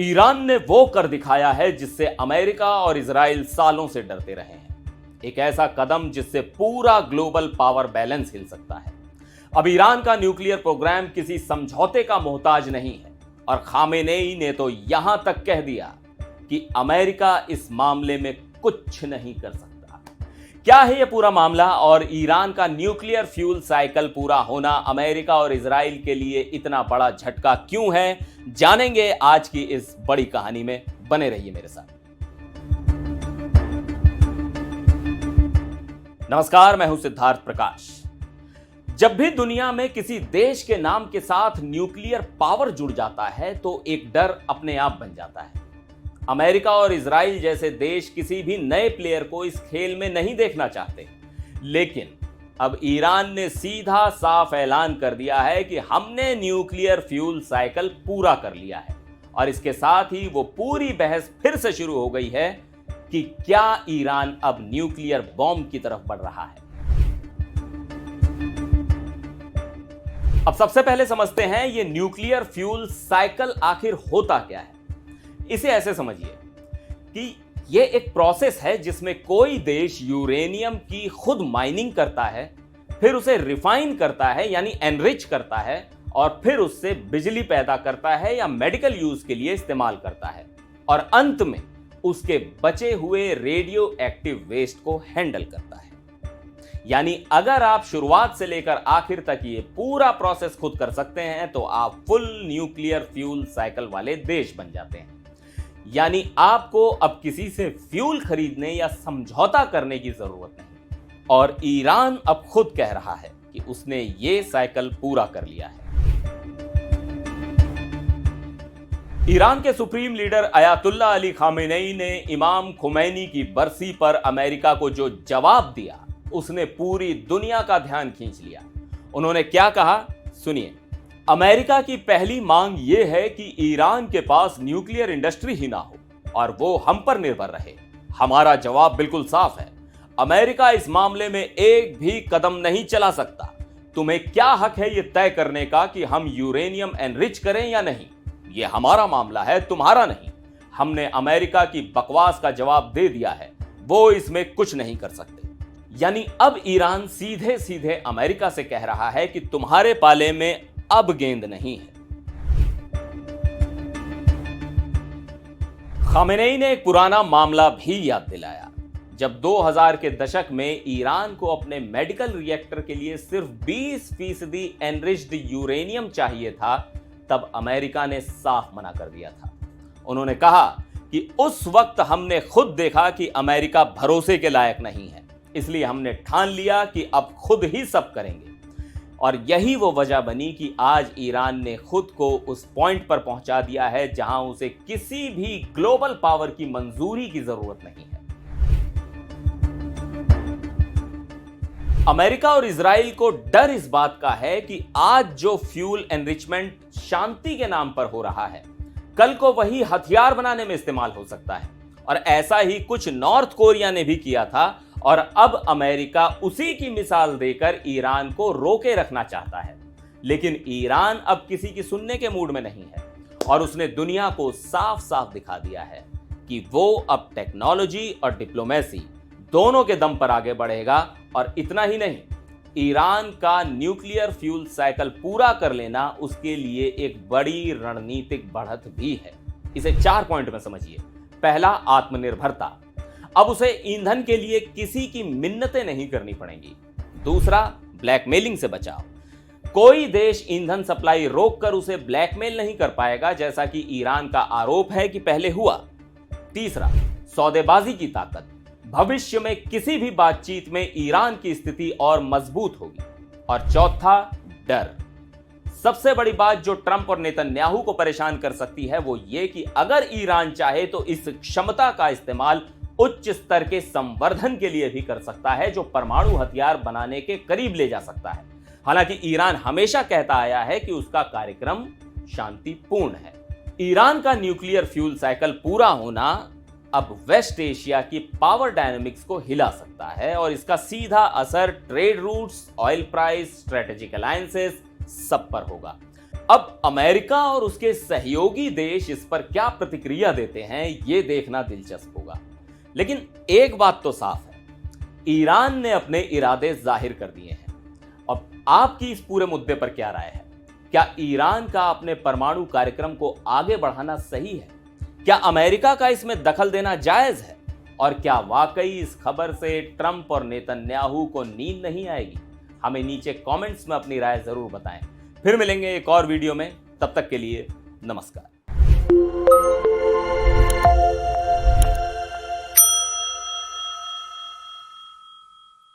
Iran ने वो कर दिखाया है जिससे अमेरिका और इजराइल सालों से डरते रहे हैं। एक ऐसा कदम जिससे पूरा ग्लोबल पावर बैलेंस हिल सकता है। अब ईरान का न्यूक्लियर प्रोग्राम किसी समझौते का मोहताज नहीं है और खामेनेई ने तो यहां तक कह दिया कि अमेरिका इस मामले में कुछ नहीं कर सकता। क्या है यह पूरा मामला और ईरान का न्यूक्लियर फ्यूल साइकिल पूरा होना अमेरिका और इजराइल के लिए इतना बड़ा झटका क्यों है, जानेंगे आज की इस बड़ी कहानी में। बने रहिए मेरे साथ। नमस्कार, मैं हूं सिद्धार्थ प्रकाश। जब भी दुनिया में किसी देश के नाम के साथ न्यूक्लियर पावर जुड़ जाता है तो एक डर अपने आप बन जाता है। अमेरिका और इजराइल जैसे देश किसी भी नए प्लेयर को इस खेल में नहीं देखना चाहते, लेकिन अब ईरान ने सीधा साफ ऐलान कर दिया है कि हमने न्यूक्लियर फ्यूल साइकिल पूरा कर लिया है। और इसके साथ ही वो पूरी बहस फिर से शुरू हो गई है कि क्या ईरान अब न्यूक्लियर बॉम्ब की तरफ बढ़ रहा है। अब सबसे पहले समझते हैं ये न्यूक्लियर फ्यूल साइकिल आखिर होता क्या है। इसे ऐसे समझिए कि यह एक प्रोसेस है जिसमें कोई देश यूरेनियम की खुद माइनिंग करता है, फिर उसे रिफाइन करता है यानी एनरिच करता है, और फिर उससे बिजली पैदा करता है या मेडिकल यूज के लिए इस्तेमाल करता है, और अंत में उसके बचे हुए रेडियो एक्टिव वेस्ट को हैंडल करता है। यानी अगर आप शुरुआत से लेकर आखिर तक ये पूरा प्रोसेस खुद कर सकते हैं तो आप फुल न्यूक्लियर फ्यूल साइकिल वाले देश बन जाते हैं। यानी आपको अब किसी से फ्यूल खरीदने या समझौता करने की जरूरत नहीं। और ईरान अब खुद कह रहा है कि उसने ये साइकिल पूरा कर लिया है। ईरान के supreme leader Ayatollah Ali Khamenei ने इमाम खुमैनी की बरसी पर अमेरिका को जो जवाब दिया उसने पूरी दुनिया का ध्यान खींच लिया। उन्होंने क्या कहा, सुनिए। अमेरिका की पहली मांग यह है कि ईरान के पास न्यूक्लियर इंडस्ट्री ही ना हो और वो हम पर निर्भर रहे। हमारा जवाब बिल्कुल साफ है, अमेरिका इस मामले में एक भी कदम नहीं चला सकता। तुम्हें क्या हक है यह तय करने का कि हम यूरेनियम एनरिच करें या नहीं? यह हमारा मामला है, तुम्हारा नहीं। हमने अमेरिका की बकवास का जवाब दे दिया है, वो इसमें कुछ नहीं कर सकते। यानी अब ईरान सीधे सीधे अमेरिका से कह रहा है कि तुम्हारे पाले में अब गेंद नहीं है। खामेनेई ने एक पुराना मामला भी याद दिलाया। जब 2000 के दशक में ईरान को अपने मेडिकल रिएक्टर के लिए सिर्फ 20% एनरिच्ड यूरेनियम चाहिए था, तब अमेरिका ने साफ मना कर दिया था। उन्होंने कहा कि उस वक्त हमने खुद देखा कि अमेरिका भरोसे के लायक नहीं है, इसलिए हमने ठान लिया कि अब खुद ही सब करेंगे। और यही वो वजह बनी कि आज ईरान ने खुद को उस पॉइंट पर पहुंचा दिया है जहां उसे किसी भी ग्लोबल पावर की मंजूरी की जरूरत नहीं है। अमेरिका और इजराइल को डर इस बात का है कि आज जो फ्यूल एनरिचमेंट शांति के नाम पर हो रहा है, कल को वही हथियार बनाने में इस्तेमाल हो सकता है। और ऐसा ही कुछ नॉर्थ कोरिया ने भी किया था और अब अमेरिका उसी की मिसाल देकर ईरान को रोके रखना चाहता है। लेकिन ईरान अब किसी की सुनने के मूड में नहीं है और उसने दुनिया को साफ साफ दिखा दिया है कि वो अब टेक्नोलॉजी और डिप्लोमेसी दोनों के दम पर आगे बढ़ेगा। और इतना ही नहीं, ईरान का न्यूक्लियर फ्यूल साइकिल पूरा कर लेना उसके लिए एक बड़ी रणनीतिक बढ़त भी है। इसे 4 पॉइंट में समझिए। पहला, आत्मनिर्भरता। अब उसे ईंधन के लिए किसी की मिन्नतें नहीं करनी पड़ेंगी। दूसरा, ब्लैकमेलिंग से बचाव। कोई देश ईंधन सप्लाई रोककर उसे ब्लैकमेल नहीं कर पाएगा, जैसा कि ईरान का आरोप है कि पहले हुआ। तीसरा, सौदेबाजी की ताकत। भविष्य में किसी भी बातचीत में ईरान की स्थिति और मजबूत होगी। और चौथा, डर। सबसे बड़ी बात जो ट्रंप और नेतन्याहू को परेशान कर सकती है वो ये कि अगर ईरान चाहे तो इस क्षमता का इस्तेमाल उच्च स्तर के संवर्धन के लिए भी कर सकता है, जो परमाणु हथियार बनाने के करीब ले जा सकता है। हालांकि ईरान हमेशा कहता आया है कि उसका कार्यक्रम शांतिपूर्ण है। ईरान का न्यूक्लियर फ्यूल साइकिल पूरा होना अब वेस्ट एशिया की पावर डायनामिक्स को हिला सकता है और इसका सीधा असर trade routes, oil price, strategic alliances सब पर होगा। अब अमेरिका और उसके सहयोगी देश इस पर क्या प्रतिक्रिया देते हैं, यह देखना दिलचस्प होगा। लेकिन एक बात तो साफ है, ईरान ने अपने इरादे जाहिर कर दिए हैं। अब आपकी इस पूरे मुद्दे पर क्या राय है? क्या ईरान का अपने परमाणु कार्यक्रम को आगे बढ़ाना सही है? क्या अमेरिका का इसमें दखल देना जायज है? और क्या वाकई इस खबर से ट्रंप और नेतन्याहू को नींद नहीं आएगी? हमें नीचे कमेंट्स में अपनी राय जरूर बताएं। फिर मिलेंगे एक और वीडियो में, तब तक के लिए नमस्कार।